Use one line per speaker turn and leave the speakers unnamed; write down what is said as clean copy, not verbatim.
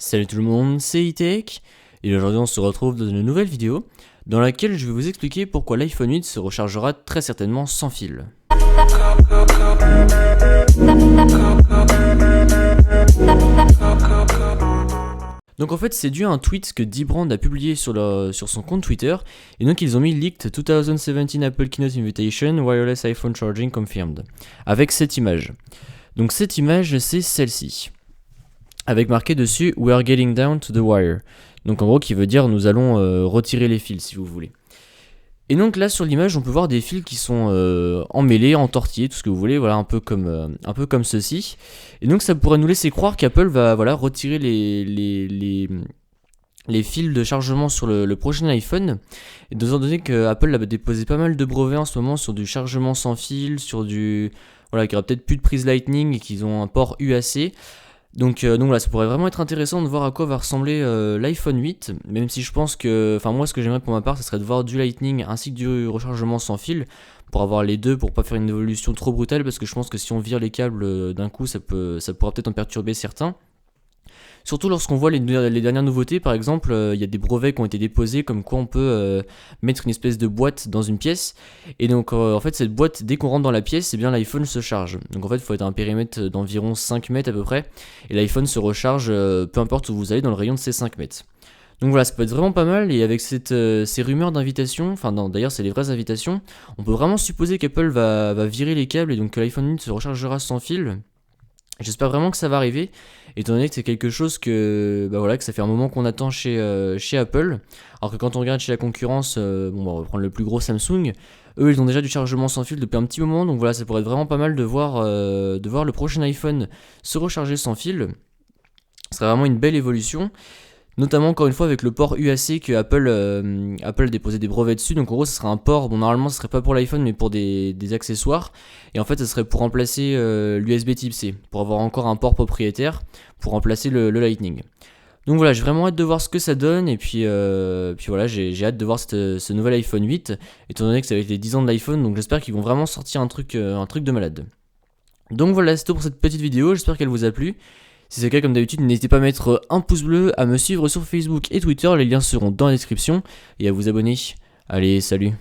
Salut tout le monde, c'est E-Tech, et aujourd'hui on se retrouve dans une nouvelle vidéo dans laquelle je vais vous expliquer pourquoi l'iPhone 8 se rechargera très certainement sans fil. Donc en fait c'est dû à un tweet que Dbrand a publié sur son compte Twitter, et donc ils ont mis Leaked 2017 Apple Keynote Invitation Wireless iPhone Charging Confirmed, avec cette image. Donc cette image c'est celle-ci, avec marqué dessus We are getting down to the wire. Donc en gros qui veut dire nous allons retirer les fils si vous voulez. Et donc là sur l'image on peut voir des fils qui sont emmêlés, entortillés, tout ce que vous voulez, voilà, un peu comme ceci. Et donc ça pourrait nous laisser croire qu'Apple va retirer les fils de chargement sur le prochain iPhone. Et étant donné que Apple a déposé pas mal de brevets en ce moment sur du chargement sans fil, sur du... Voilà, qu'il n'y aura peut-être plus de prise Lightning et qu'ils ont un port UAC. Donc voilà, ça pourrait vraiment être intéressant de voir à quoi va ressembler l'iPhone 8, même si je pense que, enfin moi ce que j'aimerais pour ma part, ce serait de voir du Lightning ainsi que du rechargement sans fil, pour avoir les deux, pour pas faire une évolution trop brutale, parce que je pense que si on vire les câbles d'un coup, ça pourra peut-être en perturber certains. Surtout lorsqu'on voit les dernières nouveautés, par exemple, il y a des brevets qui ont été déposés comme quoi on peut mettre une espèce de boîte dans une pièce. Et donc en fait cette boîte, dès qu'on rentre dans la pièce, eh bien l'iPhone se charge. Donc en fait il faut être à un périmètre d'environ 5 mètres à peu près. Et l'iPhone se recharge peu importe où vous allez dans le rayon de ces 5 mètres. Donc voilà, ça peut être vraiment pas mal, et avec ces rumeurs d'invitation, enfin non, d'ailleurs c'est les vraies invitations, on peut vraiment supposer qu'Apple va virer les câbles et donc que l'iPhone 8 se rechargera sans fil. J'espère vraiment que ça va arriver, étant donné que c'est quelque chose que ça fait un moment qu'on attend chez Apple. Alors que quand on regarde chez la concurrence, on va prendre le plus gros Samsung, eux ils ont déjà du chargement sans fil depuis un petit moment, donc voilà, ça pourrait être vraiment pas mal de voir le prochain iPhone se recharger sans fil. Ce serait vraiment une belle évolution. Notamment encore une fois avec le port UAC que Apple a déposé des brevets dessus. Donc en gros ce serait un port, bon normalement ce serait pas pour l'iPhone mais pour des accessoires. Et en fait ce serait pour remplacer l'USB Type C, pour avoir encore un port propriétaire, pour remplacer le Lightning. Donc voilà, j'ai vraiment hâte de voir ce que ça donne. Et puis voilà, j'ai hâte de voir ce nouvel iPhone 8, étant donné que ça va être les 10 ans de l'iPhone. Donc j'espère qu'ils vont vraiment sortir un truc de malade. Donc voilà, c'est tout pour cette petite vidéo, j'espère qu'elle vous a plu. Si c'est le cas, comme d'habitude, n'hésitez pas à mettre un pouce bleu, à me suivre sur Facebook et Twitter, les liens seront dans la description, et à vous abonner. Allez, salut!